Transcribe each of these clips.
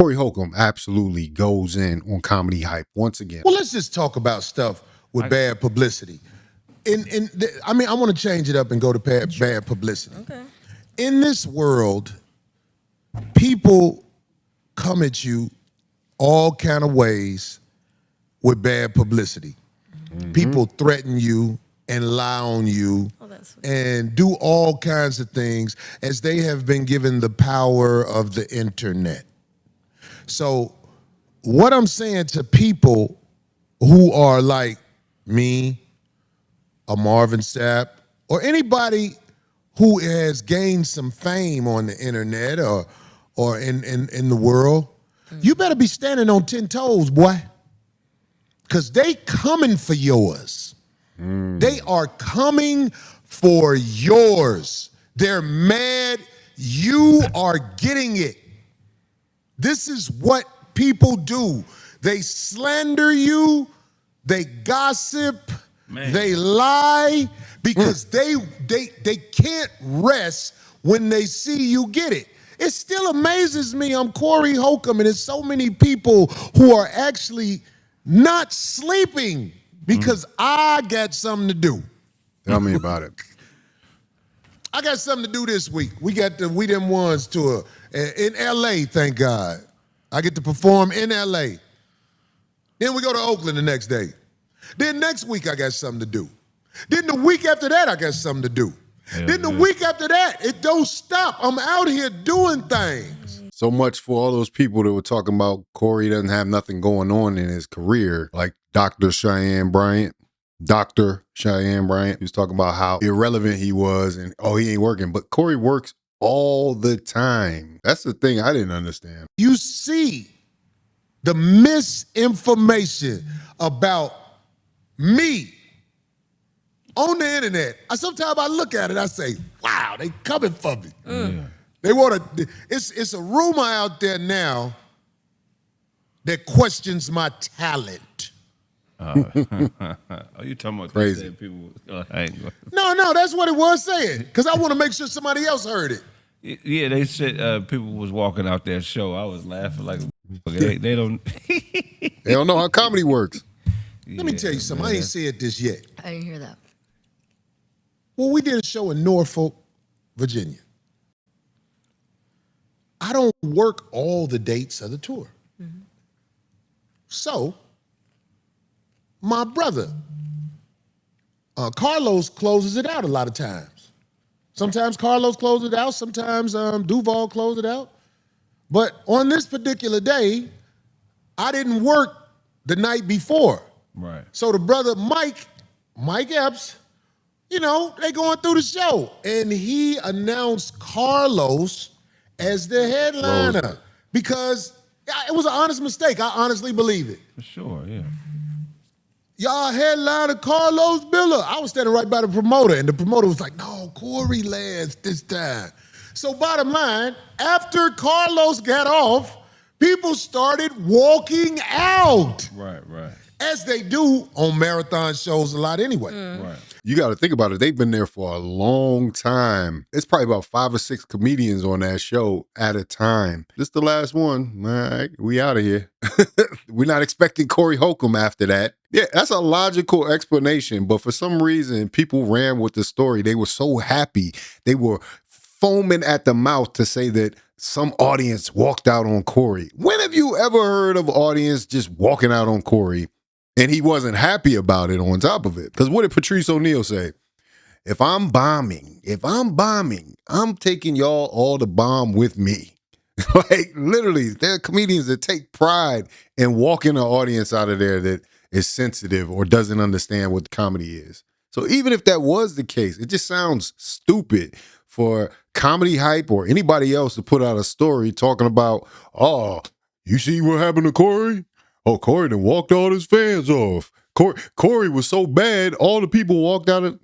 Corey Holcomb absolutely goes in on comedy hype once again. Well, let's just talk about stuff with bad publicity. I want to change it up and go to bad publicity. Okay. In this world, people come at you all kind of ways with bad publicity. Mm-hmm. People threaten you and lie on you and do all kinds of things as they have been given the power of the internet. So what I'm saying to people who are like me, a Marvin Sapp, or anybody who has gained some fame on the internet or in the world, you better be standing on 10 toes, boy. Because they coming for yours. They are coming for yours. They're mad you are getting it. This is what people do. They slander you, they gossip, they lie, because they can't rest when they see you get it. It still amazes me. I'm Corey Holcomb, and there's so many people who are actually not sleeping because I got something to do. Tell me about it. I got something to do this week. We got the We Them Ones tour in LA, thank God. I get to perform in LA. Then we go to Oakland the next day. Then next week I got something to do. Then the week after that I got something to do. Then the week after that, it don't stop. I'm out here doing things. So much for all those people that were talking about Corey doesn't have nothing going on in his career, like Dr. Cheyenne Bryant. Dr. Cheyenne Bryant, he was talking about how irrelevant he was and, he ain't working. But Corey works all the time. That's the thing I didn't understand. You see the misinformation about me on the internet. Sometimes I look at it, I say, wow, they coming for me. They want to, it's a rumor out there now that questions my talent. Are you talking about crazy people? No, that's what it was saying. Because I want to make sure somebody else heard it. Yeah, they said people was walking out that show. I was laughing like they don't. They don't know how comedy works. Let me tell you something. I ain't said this yet. I didn't hear that. Well, we did a show in Norfolk, Virginia. I don't work all the dates of the tour. So, my brother, Carlos closes it out a lot of times. Sometimes Carlos closes it out, sometimes Duval closes it out. But on this particular day, I didn't work the night before. Right. So the brother Mike Epps, they going through the show. And he announced Carlos as the headliner because it was an honest mistake. I honestly believe it. For sure, yeah. Y'all headliner Carlos Miller. I was standing right by the promoter, and the promoter was like, no, Corey lands this time. So bottom line, after Carlos got off, people started walking out. Right. As they do on marathon shows a lot anyway. Right. You got to think about it. They've been there for a long time. It's probably about 5 or 6 comedians on that show at a time. This the last one. All right, we out of here. We're not expecting Corey Holcomb after that. Yeah, that's a logical explanation. But for some reason, people ran with the story. They were so happy. They were foaming at the mouth to say that some audience walked out on Corey. When have you ever heard of audience just walking out on Corey? And he wasn't happy about it on top of it. Because what did Patrice O'Neal say? If I'm bombing, I'm taking y'all all to bomb with me. Like, literally, there are comedians that take pride in walking an audience out of there that is sensitive or doesn't understand what comedy is. So even if that was the case, it just sounds stupid for Comedy Hype or anybody else to put out a story talking about, you see what happened to Corey? Oh, Corey done walked all his fans off. Corey was so bad, all the people walked out of...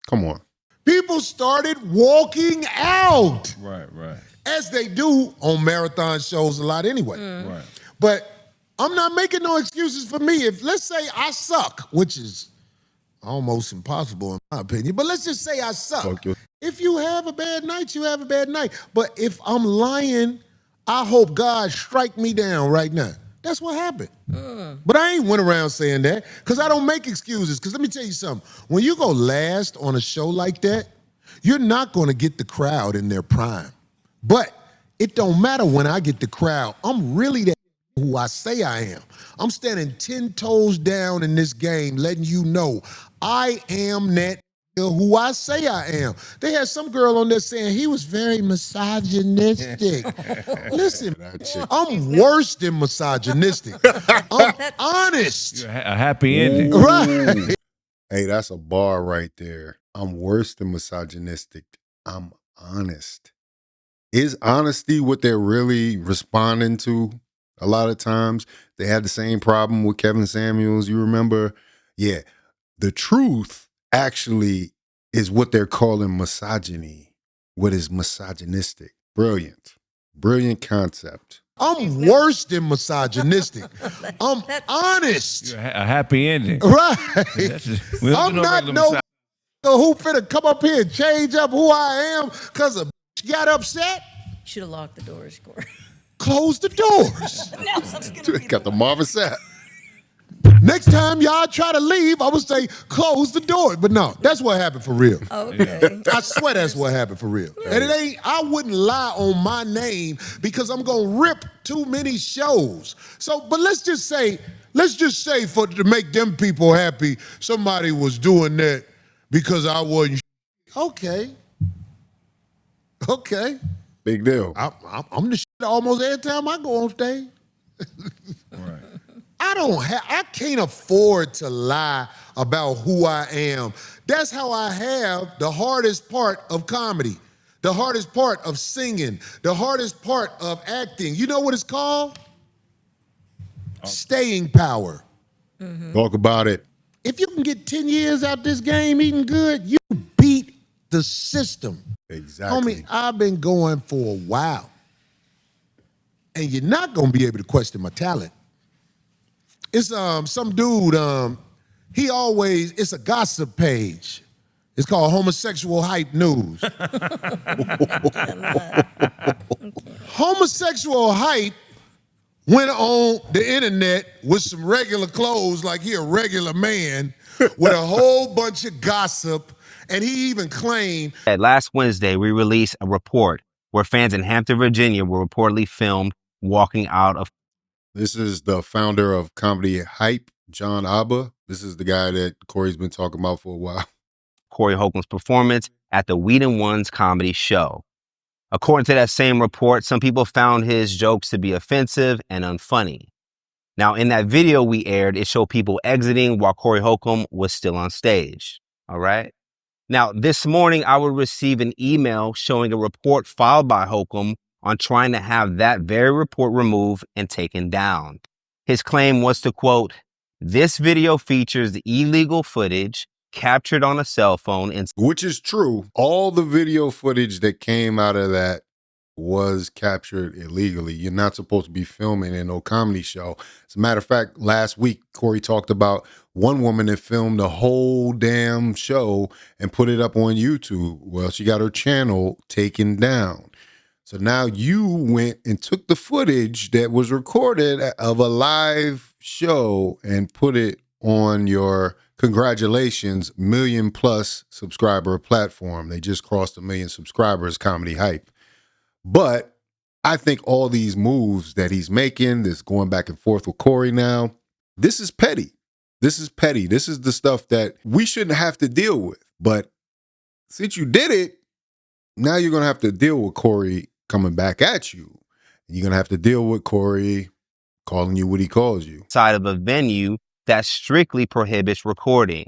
Come on. People started walking out. Right. As they do on marathon shows a lot anyway. Right. But I'm not making no excuses for me. If, let's say I suck, which is almost impossible in my opinion, but let's just say I suck. If you have a bad night, you have a bad night. But if I'm lying I hope God strike me down right now. That's what happened. But I ain't went around saying that because I don't make excuses. Because let me tell you something. When you go last on a show like that, you're not going to get the crowd in their prime. But it don't matter when I get the crowd. I'm really that who I say I am. I'm standing 10 toes down in this game, letting you know I am that who I say I am. They had some girl on there saying he was very misogynistic. Listen, I'm worse than misogynistic. I'm honest. A happy ending. Right. Hey, that's a bar right there. I'm worse than misogynistic. I'm honest. Is honesty what they're really responding to? A lot of times they had the same problem with Kevin Samuels. You remember? Yeah. The truth actually is what they're calling misogyny. What is misogynistic? Brilliant. Brilliant concept. I'm worse than misogynistic. I'm honest. A happy ending. Right. We don't I'm do not regular no who finna come up here and change up who I am because a got upset. Should have locked the doors, Corey. Close the doors. Got the Marvin Sapp. Next time y'all try to leave, I would say close the door. But no, that's what happened for real. Okay. I swear that's what happened for real. And it ain't, I wouldn't lie on my name because I'm gonna rip too many shows. So, but let's just say for to make them people happy, somebody was doing that because I wasn't. Okay. Okay. Big deal. I'm the shit almost every time I go on stage. Right. I can't afford to lie about who I am. That's how I have the hardest part of comedy, the hardest part of singing, the hardest part of acting. You know what it's called? Staying power. Talk about it. If you can get 10 years out this game eating good, you beat the system. Exactly. Homie, I've been going for a while. And you're not gonna be able to question my talent. It's some dude, it's a gossip page. It's called Homosexual Hype News. Homosexual Hype went on the internet with some regular clothes like he a regular man with a whole bunch of gossip, and he even claimed Last Wednesday, we released a report where fans in Hampton, Virginia were reportedly filmed walking out of. This is the founder of Comedy Hype, John Abba. This is the guy that Corey's been talking about for a while. Corey Holcomb's performance at the Weed and Ones comedy show. According to that same report, some people found his jokes to be offensive and unfunny. Now, in that video we aired, it showed people exiting while Corey Holcomb was still on stage. All right. Now, this morning, I would receive an email showing a report filed by Holcomb on trying to have that very report removed and taken down. His claim was to, quote, "This video features illegal footage captured on a cell phone." Which is true. All the video footage that came out of that was captured illegally. You're not supposed to be filming in no comedy show. As a matter of fact, last week, Corey talked about one woman that filmed the whole damn show and put it up on YouTube. Well, she got her channel taken down. So now you went and took the footage that was recorded of a live show and put it on your, congratulations, 1 million+ subscriber platform. They just crossed 1 million subscribers, Comedy Hype. But I think all these moves that he's making, this going back and forth with Corey now, this is petty. This is petty. This is the stuff that we shouldn't have to deal with. But since you did it, now you're going to have to deal with Corey coming back at you. You're going to have to deal with Corey calling you what he calls you. Side of a venue that strictly prohibits recording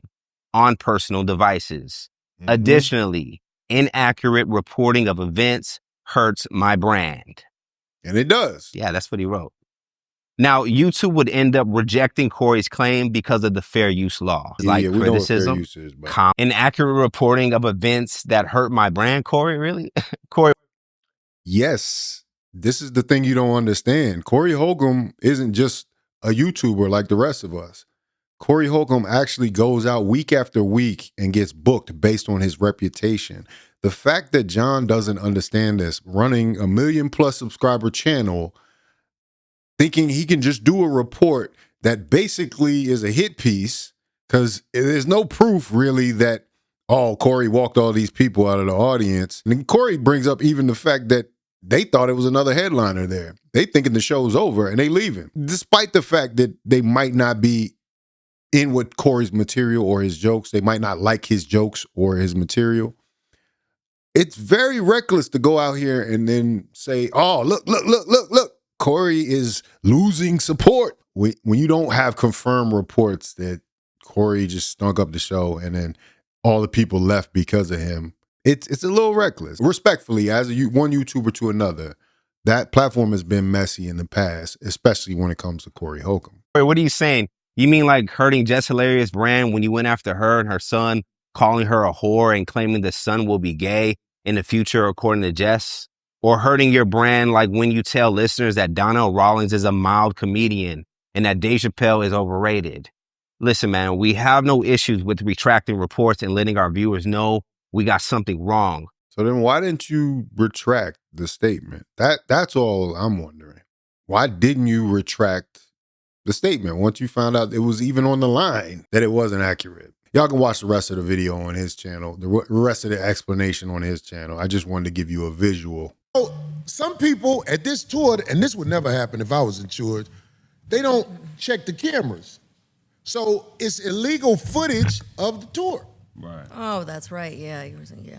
on personal devices. Additionally, inaccurate reporting of events hurts my brand. And it does. Yeah, that's what he wrote. Now, YouTube would end up rejecting Corey's claim because of the fair use law. Yeah, we know what fair criticism, use is, but inaccurate reporting of events that hurt my brand. Corey, really? Corey. yes, this is the thing you don't understand. Corey Holcomb isn't just a YouTuber like the rest of us. Corey Holcomb actually goes out week after week and gets booked based on his reputation. The fact that John doesn't understand this, running a 1 million+ subscriber channel, thinking he can just do a report that basically is a hit piece, because there's no proof really that, oh, Corey walked all these people out of the audience. And then Corey brings up even the fact that they thought it was another headliner there. They thinking the show's over and they leaving, despite the fact that they might not be in with Corey's material or his jokes. They might not like his jokes or his material. It's very reckless to go out here and then say, oh, look, Corey is losing support. When you don't have confirmed reports that Corey just stunk up the show and then all the people left because of him, it's a little reckless. Respectfully, as one YouTuber to another, that platform has been messy in the past, especially when it comes to Corey Holcomb. Wait, what are you saying? You mean like hurting Jess Hilarious' brand when you went after her and her son, calling her a whore and claiming the son will be gay in the future, according to Jess? Or hurting your brand like when you tell listeners that Donnell Rawlings is a mild comedian and that Dave Chappelle is overrated? Listen, man, we have no issues with retracting reports and letting our viewers know we got something wrong. So then why didn't you retract the statement? That's all I'm wondering. Why didn't you retract the statement once you found out it was even on the line that it wasn't accurate? Y'all can watch the rest of the video on his channel, the rest of the explanation on his channel. I just wanted to give you a visual. So some people at this tour, and this would never happen if I was insured, they don't check the cameras. So it's illegal footage of the tour. Right. Oh, that's right. Yeah, you were saying, yeah.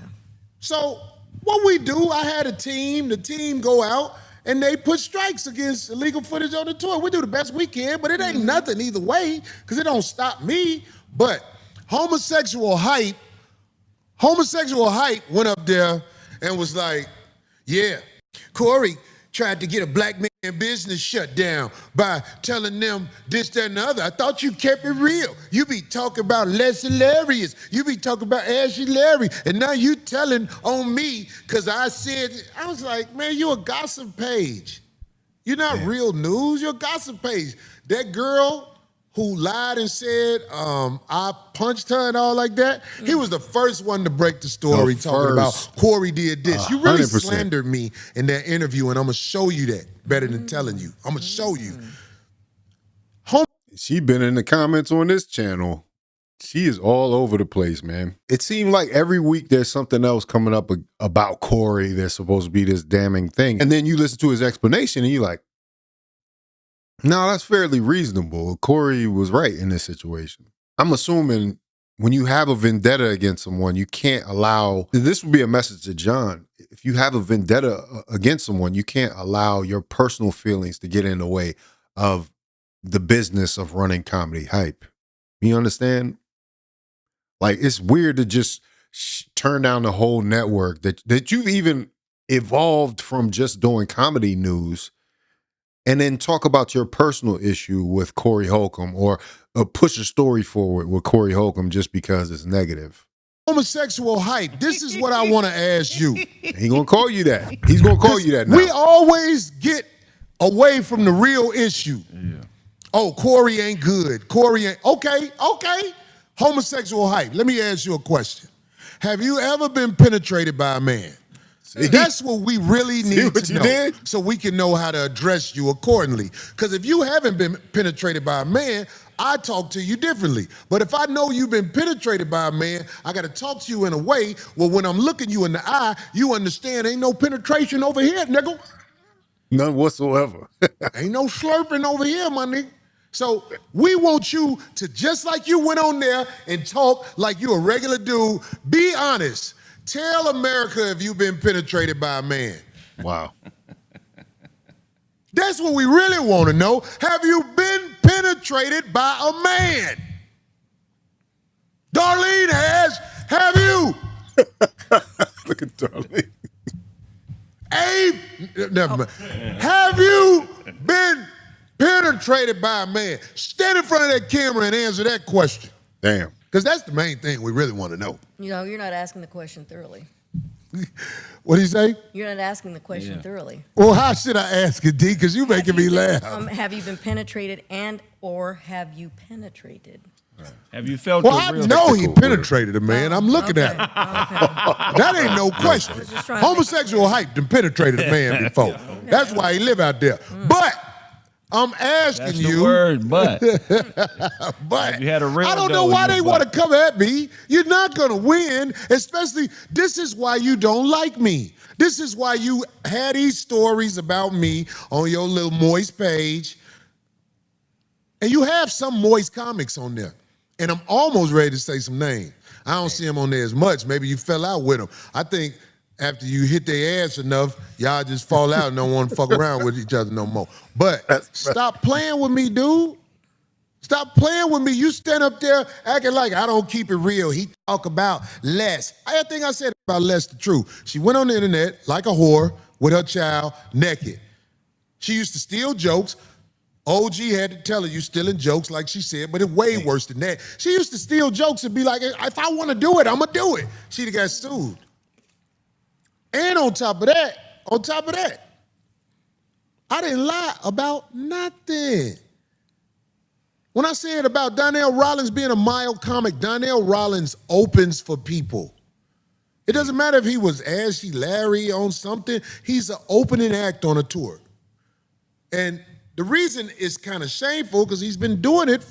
So what we do, I had a team, the team go out and they put strikes against illegal footage on the tour. We do the best we can, but it ain't nothing either way because it don't stop me. But homosexual hype went up there and was like, yeah, Corey tried to get a black man business shut down by telling them this, that, and the other. I thought you kept it real. You be talking about Les Hilarious. You be talking about Ashley Larry. And now you telling on me because I said, I was like, man, you a gossip page. You're not real news. You're a gossip page. That girl who lied and said I punched her and all like that, he was the first one to break the story talking about Corey did this. You really 100%. slandered me in that interview, and I'm going to show you that better than telling you. I'm going to show you. She been in the comments on this channel. She is all over the place, man. It seemed like every week there's something else coming up about Corey. There's supposed to be this damning thing. And then you listen to his explanation and you're like, no, that's fairly reasonable. Corey was right in this situation. I'm assuming when you have a vendetta against someone, you can't allow, this would be a message to John. If you have a vendetta against someone, you can't allow your personal feelings to get in the way of the business of running comedy hype. You understand? Like, it's weird to just turn down the whole network that you've even evolved from just doing comedy news and then talk about your personal issue with Corey Holcomb or push a story forward with Corey Holcomb just because it's negative. Homosexual hype. This is what I want to ask you. He gonna call you that. He's gonna call you that now. We always get away from the real issue. Yeah. Oh, Corey ain't good. Corey ain't, okay. Homosexual hype. Let me ask you a question. Have you ever been penetrated by a man? That's what we really need to know so we can know how to address you accordingly. Because if you haven't been penetrated by a man, I talk to you differently. But if I know you've been penetrated by a man, I got to talk to you in a way where when I'm looking you in the eye, you understand ain't no penetration over here, nigga. None whatsoever. Ain't no slurping over here, my nigga. So we want you to, just like you went on there and talk like you a regular dude, be honest. Tell America if you've been penetrated by a man. Wow. That's what we really want to know. Have you been penetrated by a man? Darlene has. Have you? Look at Darlene. Abe, never mind. Have you been penetrated by a man? Stand in front of that camera and answer that question. Damn. Because that's the main thing we really want to know. You know, you're not asking the question thoroughly. What do you say? You're not asking the question thoroughly. Well, how should I ask it, D? Because you making me laugh. Have you been penetrated and or have you penetrated? Have you felt Well, the I real? know he Technical penetrated a man. I'm looking at him. That ain't no question. just trying to make Homosexual hype done penetrated a man before. That's why he live out there. But I'm asking That's you. the word, but But you had a real I don't know dough in why your they butt. want to come at me. You're not going to win, especially this is why you don't like me. This is why you had these stories about me on your little moist page. And you have some moist comics on there. And I'm almost ready to say some names. I don't see them on there as much. Maybe you fell out with them. I think after you hit their ass enough, y'all just fall out and don't want to fuck around with each other no more. But stop playing with me, dude. Stop playing with me. You stand up there acting like I don't keep it real. He talk about Les. I think I said about Les the truth. She went on the internet like a whore with her child naked. She used to steal jokes. OG had to tell her you stealing jokes like she said, but it's way worse than that. She used to steal jokes and be like, if I want to do it, I'm going to do it. She'd have got sued. And on top of that, I didn't lie about nothing. When I said about Donnell Rollins being a mild comic, Donnell Rollins opens for people. It doesn't matter if he was Ashy Larry on something. He's an opening act on a tour. And the reason it's kind of shameful because he's been doing it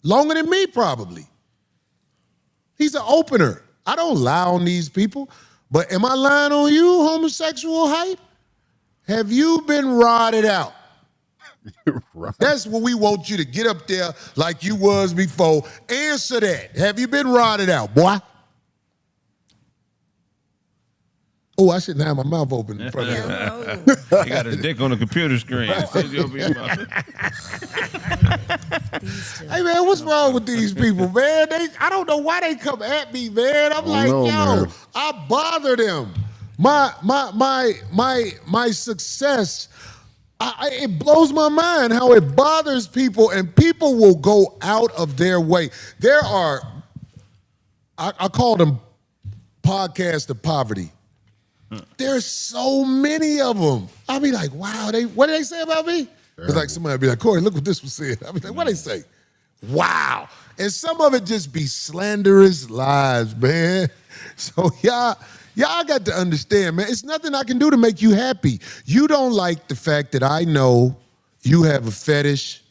longer than me probably. He's an opener. I don't lie on these people. But am I lying on you, homosexual hype? Have you been rotted out? Right. That's what we want you to get up there like you was before. Answer that. Have you been rotted out, boy? Oh, I shouldn't have my mouth open in front of him. No. He got his dick on the computer screen. Hey, man, what's wrong with these people, man? I don't know why they come at me, man. I'm like, know, yo, man. I bother them. My success, it blows my mind how it bothers people, and people will go out of their way. There are, I call them podcasts of poverty. There's so many of them. I'll be like, wow, what did they say about me? It's like somebody be like, Corey, look what this was said. I'll be like, what did they say? Wow. And some of it just be slanderous lies, man. So y'all got to understand, man, it's nothing I can do to make you happy. You don't like the fact that I know you have a fetish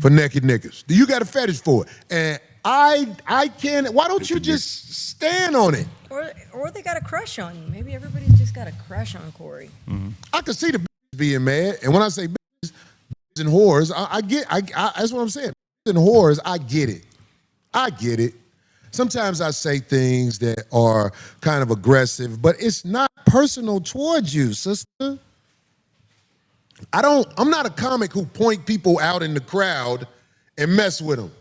for naked niggas. You got a fetish for it. And I can't, why don't you just stand on it? Or they got a crush on you. Maybe everybody's just got a crush on Corey. I can see the bitches being mad. And when I say bitches and whores, I that's what I'm saying. Bitches and whores, I get it. I get it. Sometimes I say things that are kind of aggressive, but it's not personal towards you, sister. I'm not a comic who point people out in the crowd and mess with them.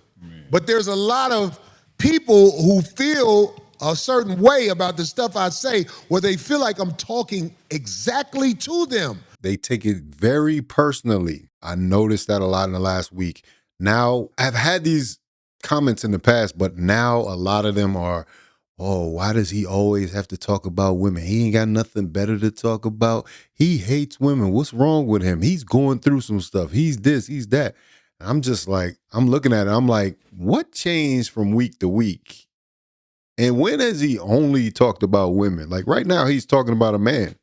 But there's a lot of people who feel a certain way about the stuff I say where they feel like I'm talking exactly to them. They take it very personally. I noticed that a lot in the last week. Now, I've had these comments in the past, but now a lot of them are, oh, why does he always have to talk about women? He ain't got nothing better to talk about. He hates women. What's wrong with him? He's going through some stuff. He's this, he's that. I'm just like, I'm looking at it. I'm like, what changed from week to week? And when has he only talked about women? Like right now, he's talking about a man.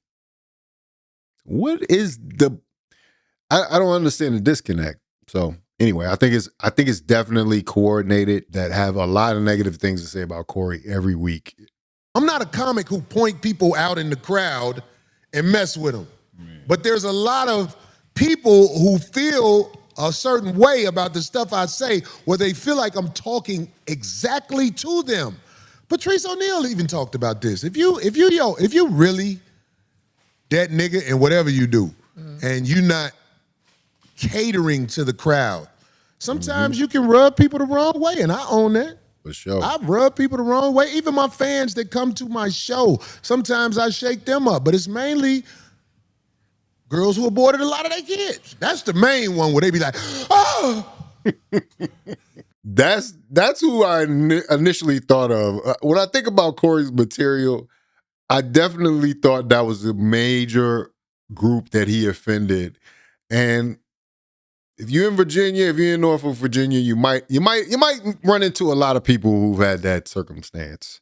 What is I don't understand the disconnect. So anyway, I think it's definitely coordinated that have a lot of negative things to say about Corey every week. I'm not a comic who point people out in the crowd and mess with them. But there's a lot of people who feel a certain way about the stuff I say where they feel like I'm talking exactly to them. Patrice O'Neal even talked about this. If you really that nigga in whatever you do, and you're not catering to the crowd, sometimes you can rub people the wrong way, and I own that. For sure. I've rubbed people the wrong way. Even my fans that come to my show, sometimes I shake them up, but it's mainly girls who aborted a lot of their kids. That's the main one where they be like, oh. That's who I initially thought of. When I think about Corey's material, I definitely thought that was a major group that he offended. And if you're in Virginia, if you're in Norfolk, Virginia, you might run into a lot of people who've had that circumstance.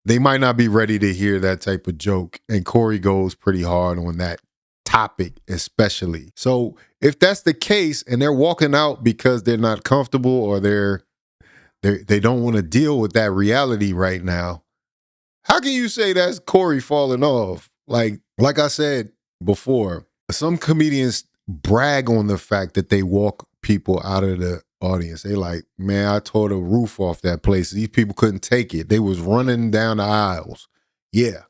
They might not be ready to hear that type of joke. And Corey goes pretty hard on that topic, especially. So if that's the case and they're walking out because they're not comfortable or they don't want to deal with that reality right now, how can you say that's Corey falling off? Like I said before, some comedians brag on the fact that they walk people out of the audience. They like, man, I tore the roof off that place. These people couldn't take it. They was running down the aisles. Yeah.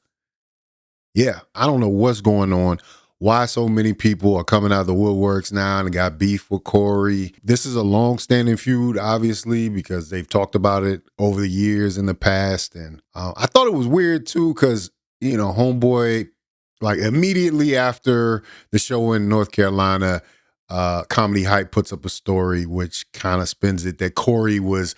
Yeah. I don't know what's going on. Why so many people are coming out of the woodworks now and got beef with Corey. This is a long-standing feud, obviously, because they've talked about it over the years in the past. And I thought it was weird, too, because, you know, Homeboy, like immediately after the show in North Carolina, Comedy Hype puts up a story which kind of spins it that Corey was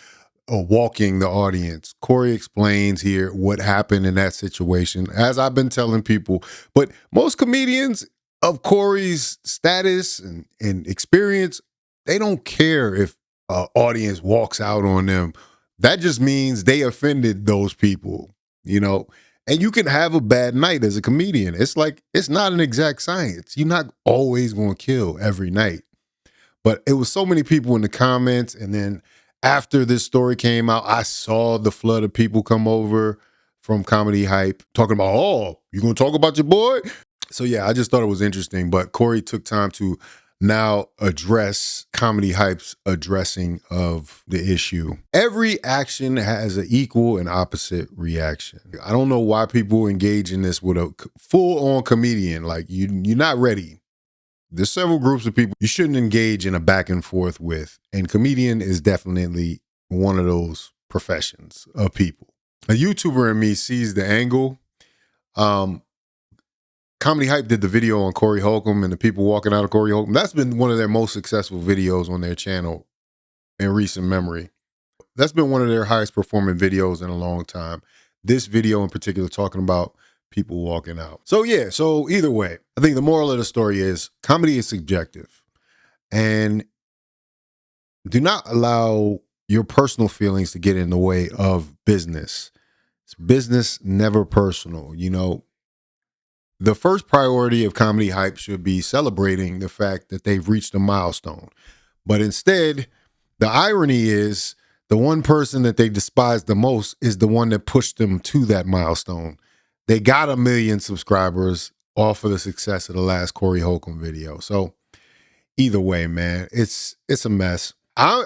walking the audience. Corey explains here what happened in that situation, as I've been telling people. But most comedians of Corey's status and experience, they don't care if an audience walks out on them. That just means they offended those people, you know. And you can have a bad night as a comedian. It's like, it's not an exact science. You're not always going to kill every night. But it was so many people in the comments. And then after this story came out, I saw the flood of people come over from Comedy Hype talking about, oh, you going to talk about your boy? So yeah, I just thought it was interesting. But Corey took time to now address Comedy Hype's addressing of the issue. Every action has an equal and opposite reaction. I don't know why people engage in this with a full-on comedian. Like, you're not ready. There's several groups of people you shouldn't engage in a back and forth with. And comedian is definitely one of those professions of people. A YouTuber in me sees the angle. Comedy Hype did the video on Corey Holcomb and the people walking out of Corey Holcomb. That's been one of their most successful videos on their channel in recent memory. That's been one of their highest performing videos in a long time. This video in particular talking about people walking out. So yeah, so either way, I think the moral of the story is comedy is subjective. And do not allow your personal feelings to get in the way of business. It's business, never personal. You know, the first priority of Comedy Hype should be celebrating the fact that they've reached a milestone. But instead, the irony is the one person that they despise the most is the one that pushed them to that milestone. They got 1 million subscribers off of the success of the last Corey Holcomb video. So either way, man, it's a mess. I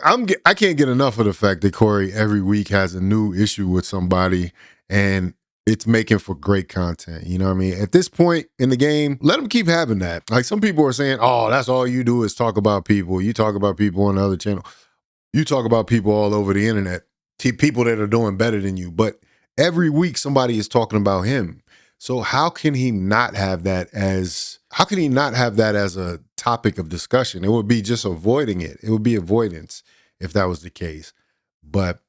can't get enough of the fact that Corey every week has a new issue with somebody and it's making for great content. You know what I mean? At this point in the game, let them keep having that. Like some people are saying, oh, that's all you do is talk about people. You talk about people on the other channel. You talk about people all over the internet, people that are doing better than you. But every week somebody is talking about him. So how can he not have that as a topic of discussion? It would be just avoiding it. It would be avoidance if that was the case. But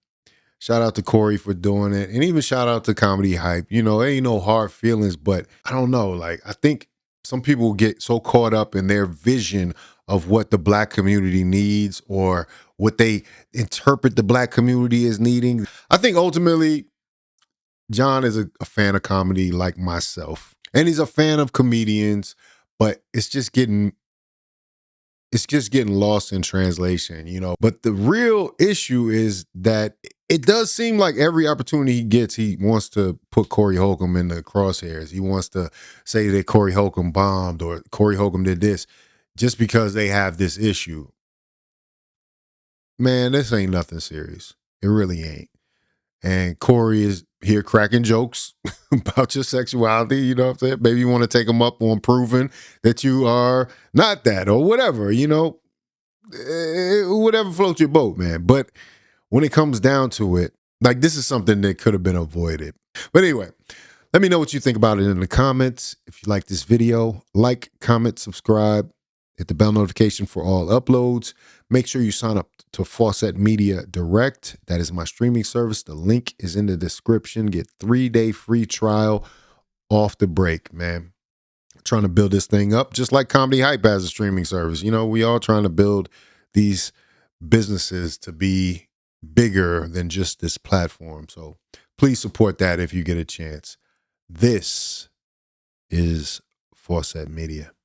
shout out to Corey for doing it. And even shout out to Comedy Hype. You know, ain't no hard feelings, but I don't know. Like, I think some people get so caught up in their vision of what the Black community needs or what they interpret the Black community as needing. I think ultimately, John is a fan of comedy like myself. And he's a fan of comedians, but it's just getting lost in translation, you know. But the real issue is that it does seem like every opportunity he gets, he wants to put Corey Holcomb in the crosshairs. He wants to say that Corey Holcomb bombed or Corey Holcomb did this just because they have this issue. Man, this ain't nothing serious. It really ain't. And Corey is here cracking jokes about your sexuality, you know what I'm saying? Maybe you want to take them up on proving that you are not that or whatever, you know? Whatever floats your boat, man. But when it comes down to it, like this is something that could have been avoided. But anyway, let me know what you think about it in the comments. If you like this video, like, comment, subscribe, hit the bell notification for all uploads. Make sure you sign up to Faucette Media Direct. That is my streaming service. The link is in the description. Get 3-day free trial off the break, man. trying to build this thing up, just like Comedy Hype as a streaming service. You know, we all trying to build these businesses to be bigger than just this platform. So please support that if you get a chance. This is Faucette Media.